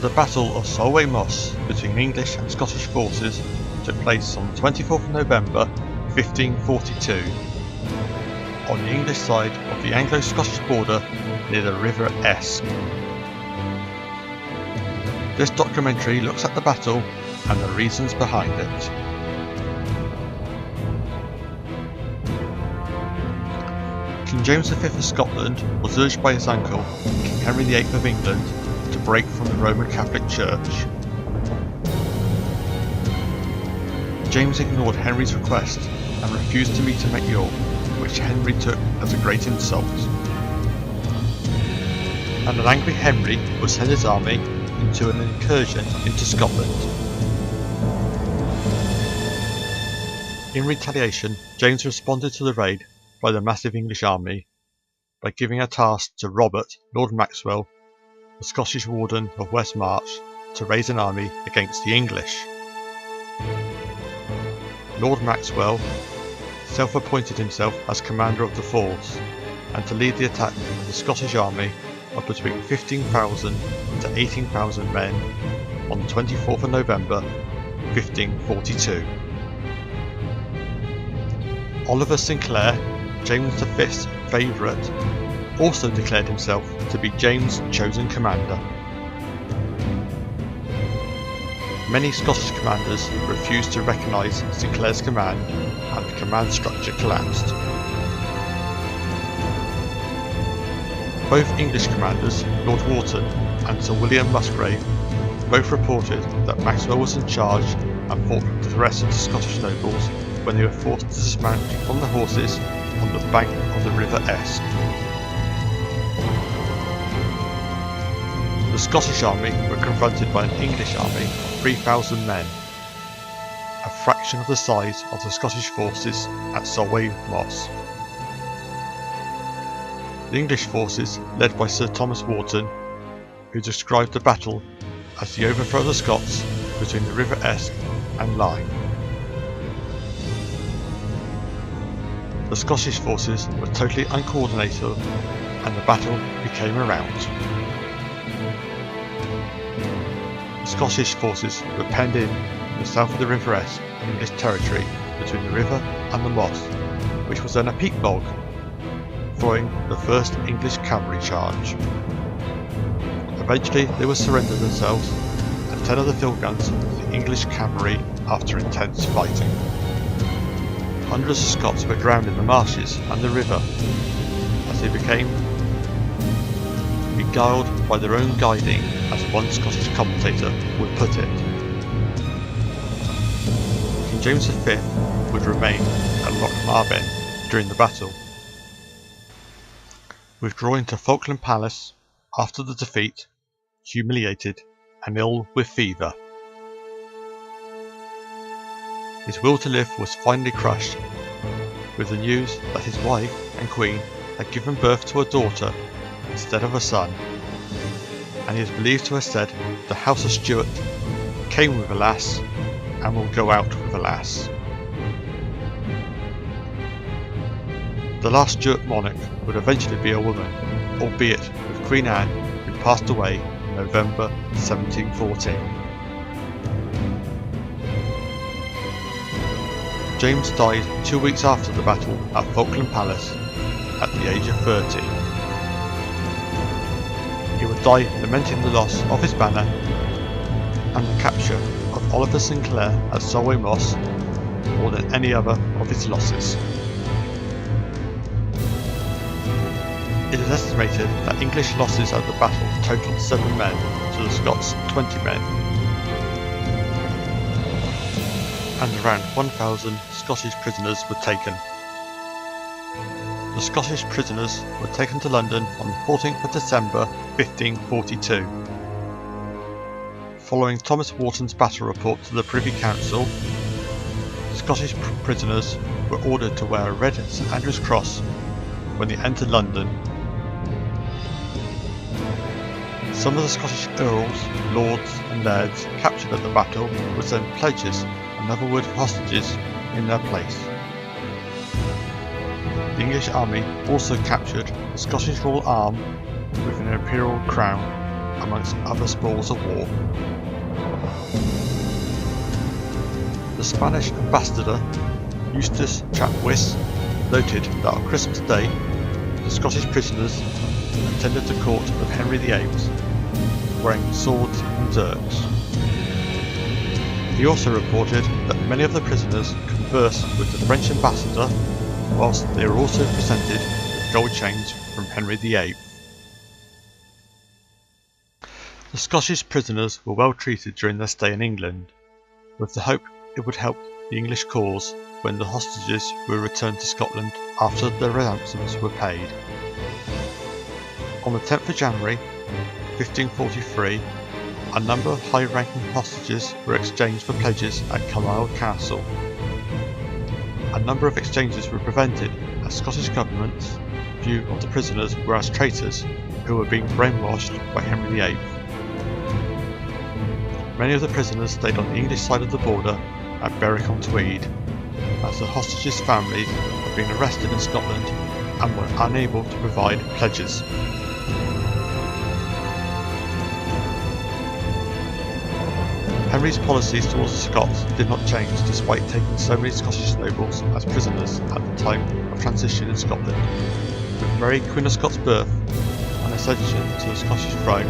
The Battle of Solway Moss between English and Scottish forces took place on the 24th of November 1542 on the English side of the Anglo-Scottish border near the River Esk. This documentary looks at the battle and the reasons behind it. King James V of Scotland was urged by his uncle, King Henry VIII of England, to break from the Roman Catholic Church. James ignored Henry's request and refused to meet him at York, which Henry took as a great insult. And an angry Henry would send his army into an incursion into Scotland. In retaliation, James responded to the raid by the massive English army by giving a task to Robert, Lord Maxwell, the Scottish Warden of West March, to raise an army against the English. Lord Maxwell self-appointed himself as commander of the force and to lead the attack of the Scottish army of between 15,000 to 18,000 men on the 24th of November 1542. Oliver Sinclair, James V's favourite, also declared himself to be James' chosen commander. Many Scottish commanders refused to recognise Sinclair's command and the command structure collapsed. Both English commanders, Lord Wharton and Sir William Musgrave, both reported that Maxwell was in charge and fought with the rest of the Scottish nobles when they were forced to dismount from the horses on the bank of the River Esk. The Scottish army were confronted by an English army of 3,000 men, a fraction of the size of the Scottish forces at Solway Moss. The English forces, led by Sir Thomas Wharton, who described the battle as the overthrow of the Scots between the River Esk and Lyme. The Scottish forces were totally uncoordinated and the battle became a rout. The Scottish forces were penned in the south of the River Esk in English territory between the river and the Moss, which was then a peat bog, following the first English cavalry charge. Eventually they would surrender themselves and 10 of the field guns to the English cavalry after intense fighting. Hundreds of Scots were drowned in the marshes and the river as they became beguiled by their own guiding, as one Scottish commentator would put it. King James V would remain at Lochmarben during the battle, withdrawing to Falkland Palace after the defeat, humiliated and ill with fever. His will to live was finally crushed with the news that his wife and queen had given birth to a daughter instead of a son, and he is believed to have said, "The House of Stuart came with a lass and will go out with a lass." The last Stuart monarch would eventually be a woman, albeit with Queen Anne, who passed away in November 1714. James died 2 weeks after the battle at Falkland Palace at the age of 30. He would die lamenting the loss of his banner and the capture of Oliver Sinclair at Solway Moss more than any other of his losses. It is estimated that English losses at the battle totaled 7 men to the Scots 20 men, and around 1,000 Scottish prisoners were taken. The Scottish prisoners were taken to London on the 14th of December 1542. Following Thomas Wharton's battle report to the Privy Council, the Scottish prisoners were ordered to wear a red St Andrew's cross when they entered London. Some of the Scottish earls, lords and lairds captured at the battle would send pledges and other word hostages in their place. The English army also captured the Scottish royal arm with an imperial crown amongst other spoils of war. The Spanish ambassador, Eustace Chatwis, noted that on Christmas Day, the Scottish prisoners attended the court of Henry VIII, wearing swords and dirks. He also reported that many of the prisoners conversed with the French ambassador, whilst they were also presented with gold chains from Henry VIII. The Scottish prisoners were well treated during their stay in England, with the hope it would help the English cause when the hostages were returned to Scotland after their ransoms were paid. On the 10th of January 1543, a number of high-ranking hostages were exchanged for pledges at Carlisle Castle. A number of exchanges were prevented as Scottish government's view of the prisoners were as traitors who were being brainwashed by Henry VIII. Many of the prisoners stayed on the English side of the border at Berwick-on-Tweed, as the hostages' families had been arrested in Scotland and were unable to provide pledges. Henry's policies towards the Scots did not change despite taking so many Scottish nobles as prisoners at the time of transition in Scotland, with Mary Queen of Scots' birth and ascension to the Scottish throne,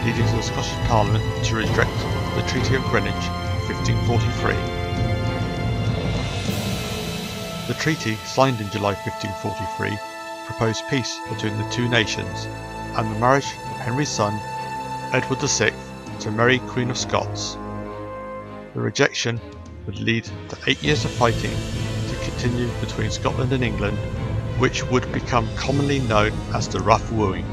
leading to the Scottish Parliament to reject the Treaty of Greenwich in 1543. The treaty, signed in July 1543, proposed peace between the two nations and the marriage of Henry's son, Edward VI, to Mary Queen of Scots. The rejection would lead to 8 years of fighting to continue between Scotland and England, which would become commonly known as the Rough Wooing.